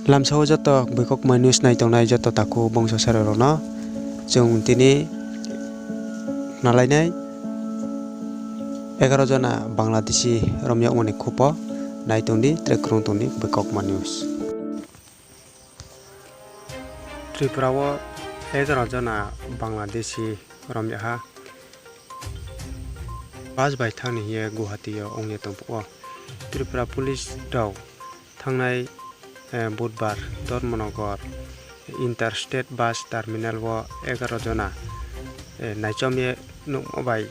Lamsao joto boikok news nai tongnai joto taku bongso sarorono jong tini nalainai 11 jona Bangladeshi romyok mani khupo nai tongdi trekrung tongdi boikok news. Tripura o 11 jona Bangladeshi romyakha bas bai thangni ye Guwahati o ongye tongpo. Tripura police rok thangnai बुधबार Dharmanagar interstate बस terminal वो 11 जना नाइचमे नुबाई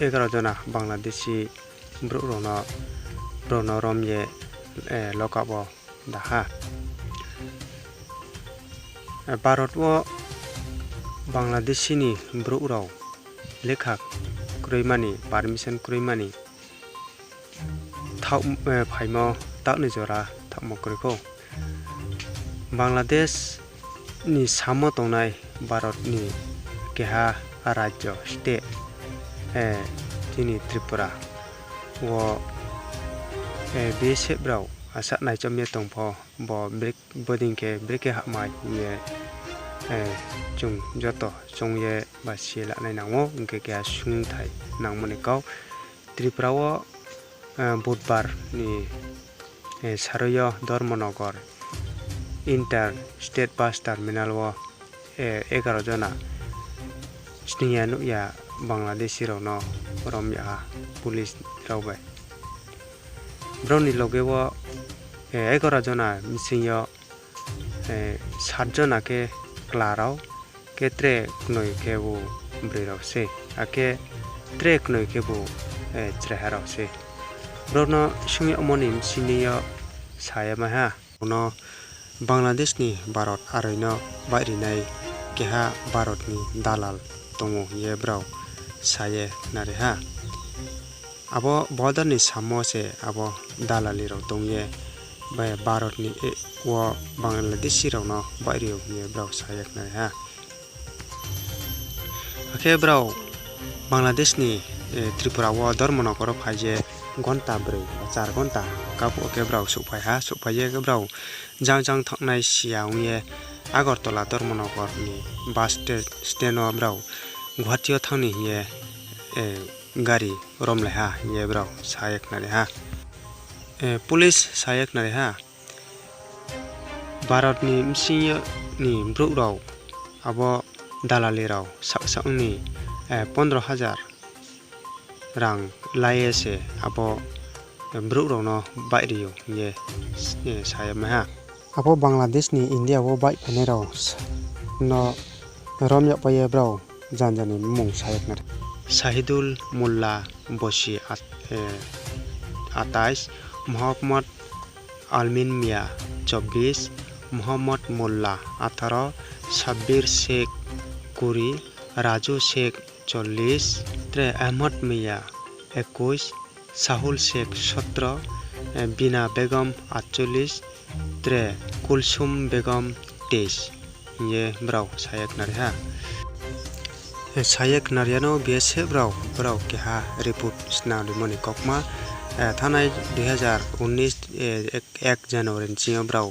11 जना Bangladeshi Bruno रमये लकाबो दाहा भारत वो बांग्लादेशी नि ब्रुराव लेखा क्रयमानी permission क्रयमानी थाव फाइमो ताकनि जरा थामक्रैखौ बांग्लादेश नि सामो तंनाय भारत नि केहा राज्य स्टेट दिनि त्रिपुरा वो बे सेब्राव आसा नाइचमे तंफो बो ब्रेक बदिंके ब्रेके हामाय ये जों जतो संये बासिला नायनांगो इंके केहा सुंथाय नांगमनिकाव त्रिपुरा वो बुधबार नि सारोयो Dharmanagar inter state bus terminal वो 11 जना स्नियानु या बांग्लादेशी रौनो रमया पुलिस रावबाय ब्रौनि लगे वो 11 जना मिसियो 7 जना के क्लाराव के त्रे नय के वो ब्रेराव से आके त्रे नय के वो त्रेहाराव से ब्रौनो सुंय अमोनिम सिनियो सायमाहा उनो बांग्लादेश नि भारत आरैनो बायरिनाय केहा भारत नि दालाल तंगो ये ब्राव साये नारेहा आबो बॉर्डर नि सामो से आबो दालाली रो तंगे बाय भारत नि वो बांग्लादेशी रौनो बायरियो ये ब्राव साये नारेहा आखे ब्राव बांग्लादेश नि त्रिपुरा वो धर्मनगर फाजे घंटा 4 घंटा कापो के ब्राव सुफाये के ब्राव जांग थंनाय सियाव ये आगरतला धर्मनगर नि बस स्टेनो ब्राव गुवाहाटीयाव थांनि ये गाड़ी रमलायहा ये ब्राव सायक नारेहा पुलिस सायक नारेहा भारत नि मिसियो नि ब्रुराव आबो दालाली राव साकसांनि 15,000 रां लाये से आबो ब्रुरावनो बायरियो ये सायमाहा आबो बांग्लादेश नि इंडिया वो बाय फनेराव न रमया पाये ब्राव जानजानि मुं सायकनार शाहिदुल मुल्ला बशी 28 मोहम्मद आलमिन मिया 24 मोहम्मद मुल्ला 18 शब्बीर शेख कुरी राजू शेख 40 त्रे अहमद मिया 21 साहुल शेख 17 बीना बेगम 48 त्रे कुलसुम बेगम 23 ये ब्राव सायक नारेहा सायक नारियानो बेसे ब्राव केहा रिपोर्ट स्नाउनि मनि ककमा थानाय 2019 1 जनवरी चिंग ब्राव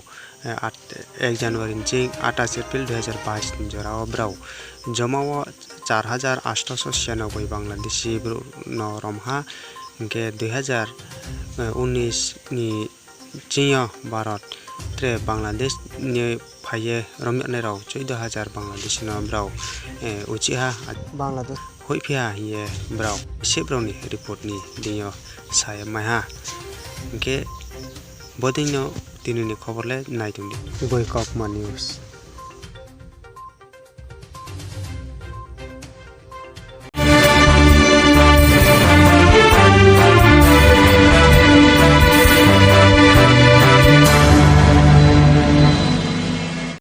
1 जनवरी चिंग 28 एप्रिल 2022 जराव ब्राव जमाव 4,896 बांग्लादेशी ब्रुनो रमहा के 2019 नि चिंग भारत त्रे बांग्लादेश नि फाये रमयाने राव 14,000 बांग्लादेशी न ब्राव उचिहा बांग्लादेश होइफिया ये ब्राव से ब्रावनि रिपोर्ट नि दियो सायमाहा के बदिनो दिननि खबरले नायदोंदि बोइकक न्यूज।